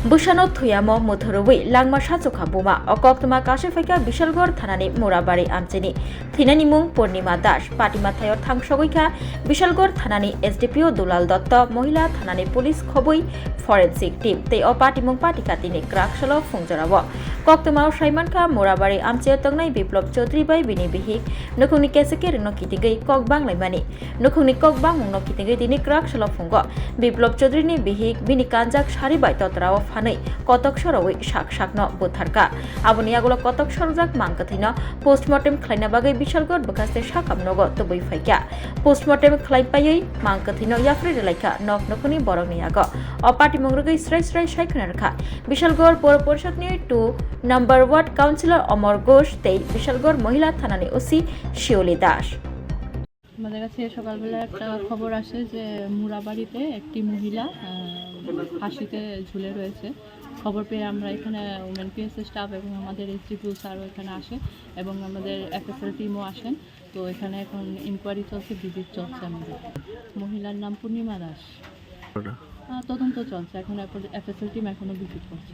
बुसानो थुयामो मुथुरुबुई लांमा साचुखा बुमा अकक्तमा काशेफाइका बिशालगढ़ थानानि मुराबारि आमचेनि थिनानि मुं पूर्णिमा दास पाटिमाथायाव थांसगैखा बिशालगढ़ थानानि एसडिपिओ दुलाल दत्त महिला थानानि police खबुई forensic team तै अ पाटिमुं पाटिकातिनि क्राकसलो फुंजराव कक्तमाव साइमानखा मुराबारि आमचे तंगनाय बिप्लब चौधरी बाय बिनि बिहिक नुखुंनि केसेके रिनो कितिगै ककबां लाइमानि नुखुंनि ककबां मुंनो कितिगै दिनि क्राकसलो फुंग बिप्लब चौधरीनि बिहिक बिनि कानजाक सारि बाय तत्राव फानै कतक सरवै साक साकनो बुथारका आबुनि आगुलो कतक सरजाक मांकथिनो पोस्टमर्टेम खालायना बागै बिशालगढ़ बखास्ते साकामनगो तुबै फाइका पोस्टमर्टेम खालायपायै मांकथिनो याफ्रे रेलायखा नक नखुनि बरंनि आगो अपाटी मंग्रगै स्राय स्राय सायखना रखा बिशालगढ़ पौर परिषदनि 2 नम्बर वार्ड काउन्सिलर अमर घोष तै बिशालगढ़ महिला थानानि ओसि शिवली दास। আমাদের কাছে সকালবেলা একটা খবর আসে যে মুরাবাড়িতে একটি মহিলা ফাঁসিতে ঝুলে রয়েছে। খবর পেয়ে আমরা এখানে ওমেন পিএস স্টাফ এবং আমাদের এসডিপিও স্যারও এখানে আসে এবং আমাদের এফএসএল টিমও আসেন। তো এখানে এখন ইনকোয়ারি চলছে, ভিজিট চলছে। আমাদের মহিলার নাম পূর্ণিমা দাস। তদন্ত চলছে, এখন এফএসএল টিম এখনও ভিজিট করছে।